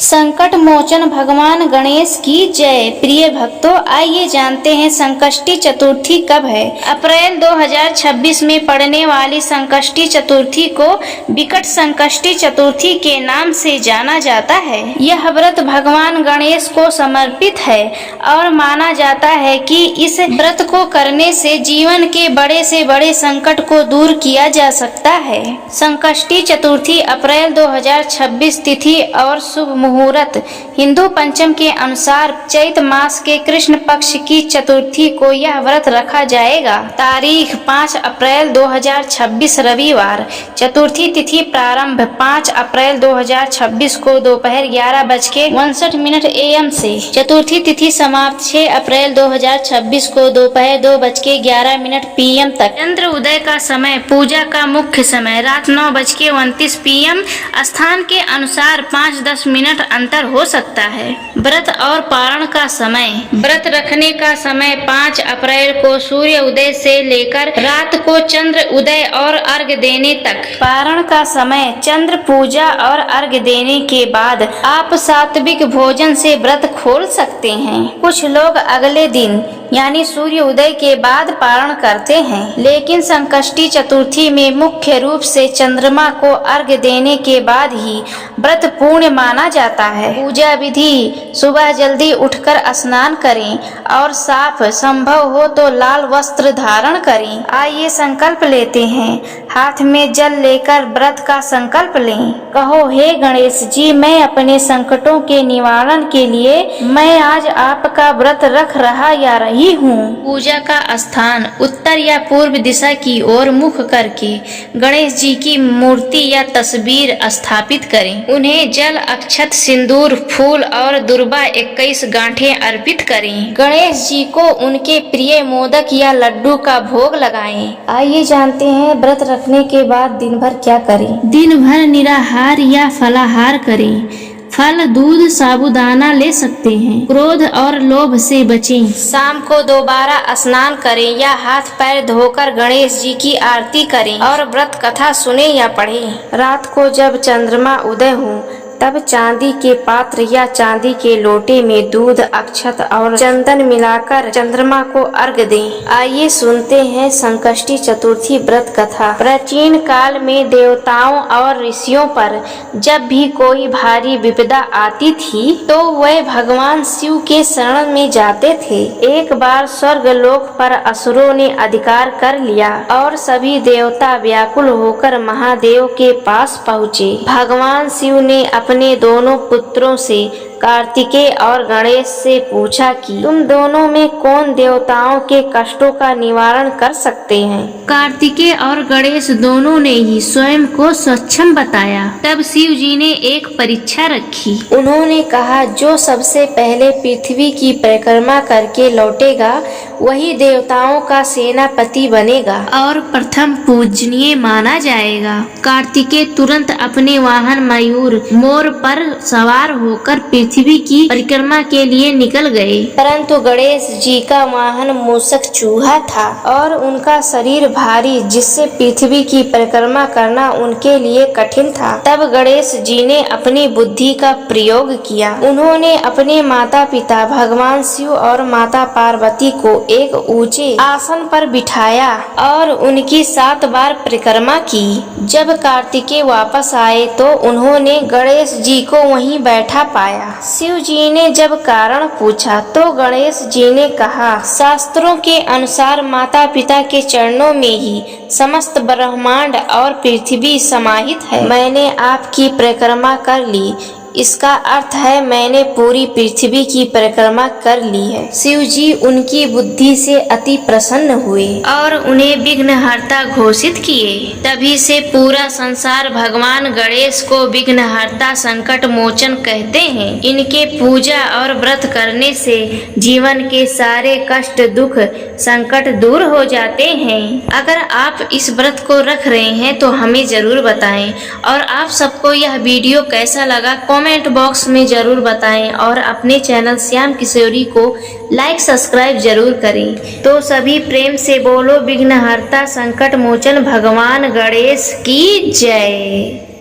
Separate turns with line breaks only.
संकट मोचन भगवान गणेश की जय। प्रिय भक्तों, आइए जानते हैं संकष्टी चतुर्थी कब है। अप्रैल 2026 में पड़ने वाली संकष्टी चतुर्थी को विकट संकष्टी चतुर्थी के नाम से जाना जाता है। यह व्रत भगवान गणेश को समर्पित है और माना जाता है कि इस व्रत को करने से जीवन के बड़े से बड़े संकट को दूर किया जा सकता है। संकष्टी चतुर्थी अप्रैल 2026 तिथि और शुभ मुहूर्त। हिंदू पंचम के अनुसार चैत मास के कृष्ण पक्ष की चतुर्थी को यह व्रत रखा जाएगा। तारीख 5 अप्रैल 2026 रविवार। चतुर्थी तिथि प्रारंभ 5 अप्रैल 2026 को दोपहर 11:59 AM से। चतुर्थी तिथि समाप्त 6 अप्रैल 2026 को दोपहर 2:11 PM तक। चंद्र उदय का समय पूजा का मुख्य समय रात 9:29 PM। स्थान के अनुसार 5-10 मिनट अंतर हो सकता है। व्रत और पारण का समय। व्रत रखने का समय 5 अप्रैल को सूर्य उदय से लेकर रात को चंद्र उदय और अर्घ्य देने तक। पारण का समय चंद्र पूजा और अर्घ्य देने के बाद आप सात्विक भोजन से व्रत खोल सकते हैं। कुछ लोग अगले दिन यानी सूर्य उदय के बाद पारण करते हैं, लेकिन संकष्टी चतुर्थी में मुख्य रूप से चंद्रमा को अर्घ्य देने के बाद ही व्रत पूर्ण माना जाता है। पूजा विधि: सुबह जल्दी उठकर स्नान करें और साफ संभव हो तो लाल वस्त्र धारण करें। आइए संकल्प लेते हैं। हाथ में जल लेकर व्रत का संकल्प लें। कहो, हे गणेश जी, मैं अपने संकटों के निवारण के लिए मैं आज आपका व्रत रख रहा या रही हूँ। पूजा का स्थान: उत्तर या पूर्व दिशा की ओर मुख करके गणेश जी की मूर्ति या तस्वीर स्थापित करें। उन्हें जल, अक्षत, सिंदूर, फूल और दुर्वा 21 गांठें अर्पित करें। गणेश जी को उनके प्रिय मोदक या लड्डू का भोग लगाएं। आइए जानते हैं व्रत रखने के बाद दिन भर क्या करें। दिन भर निराहार या फलाहार करें। फल, दूध, साबूदाना ले सकते हैं। क्रोध और लोभ से बचें। शाम को दोबारा स्नान करें या हाथ पैर धोकर गणेश जी की आरती करें और व्रत कथा सुने या पढ़ें। रात को जब चंद्रमा उदय हो तब चांदी के पात्र या चांदी के लोटे में दूध, अक्षत और चंदन मिलाकर चंद्रमा को अर्घ्य दें। आइए सुनते हैं संकष्टी चतुर्थी व्रत कथा। प्राचीन काल में देवताओं और ऋषियों पर जब भी कोई भारी विपदा आती थी तो वे भगवान शिव के शरण में जाते थे। एक बार स्वर्गलोक पर असुरों ने अधिकार कर लिया और सभी देवता व्याकुल होकर महादेव के पास पहुँचे। भगवान शिव ने अपने दोनों पुत्रों से कार्तिकेय और गणेश से पूछा कि तुम दोनों में कौन देवताओं के कष्टों का निवारण कर सकते हैं। कार्तिकेय और गणेश दोनों ने ही स्वयं को सक्षम बताया। तब शिव जी ने एक परीक्षा रखी। उन्होंने कहा, जो सबसे पहले पृथ्वी की परिक्रमा करके लौटेगा वही देवताओं का सेनापति बनेगा और प्रथम पूजनीय माना जाएगा। कार्तिकेय तुरंत अपने वाहन मयूर मोर पर सवार होकर पृथ्वी की परिक्रमा के लिए निकल गए, परंतु गणेश जी का वाहन मूषक चूहा था और उनका शरीर भारी, जिससे पृथ्वी की परिक्रमा करना उनके लिए कठिन था। तब गणेश जी ने अपनी बुद्धि का प्रयोग किया। उन्होंने अपने माता पिता भगवान शिव और माता पार्वती को एक ऊंचे आसन पर बिठाया और उनकी 7 बार परिक्रमा की। जब कार्तिकेय वापस आए तो उन्होंने गणेश जी को वहीं बैठा पाया। शिव जी ने जब कारण पूछा तो गणेश जी ने कहा, शास्त्रों के अनुसार माता पिता के चरणों में ही समस्त ब्रह्मांड और पृथ्वी समाहित है। मैंने आपकी परिक्रमा कर ली, इसका अर्थ है मैंने पूरी पृथ्वी की परिक्रमा कर ली है। शिव जी उनकी बुद्धि से अति प्रसन्न हुए और उन्हें विघ्नहर्ता घोषित किए। तभी से पूरा संसार भगवान गणेश को विघ्नहर्ता, संकट मोचन कहते हैं। इनके पूजा और व्रत करने से जीवन के सारे कष्ट, दुख, संकट दूर हो जाते हैं। अगर आप इस व्रत को रख रहे हैं तो हमें जरूर बताएं और आप सबको यह वीडियो कैसा लगा कमेंट बॉक्स में जरूर बताएं और अपने चैनल श्याम किशोरी को लाइक सब्सक्राइब जरूर करें। तो सभी प्रेम से बोलो विघ्नहर्ता संकट मोचन भगवान गणेश की जय।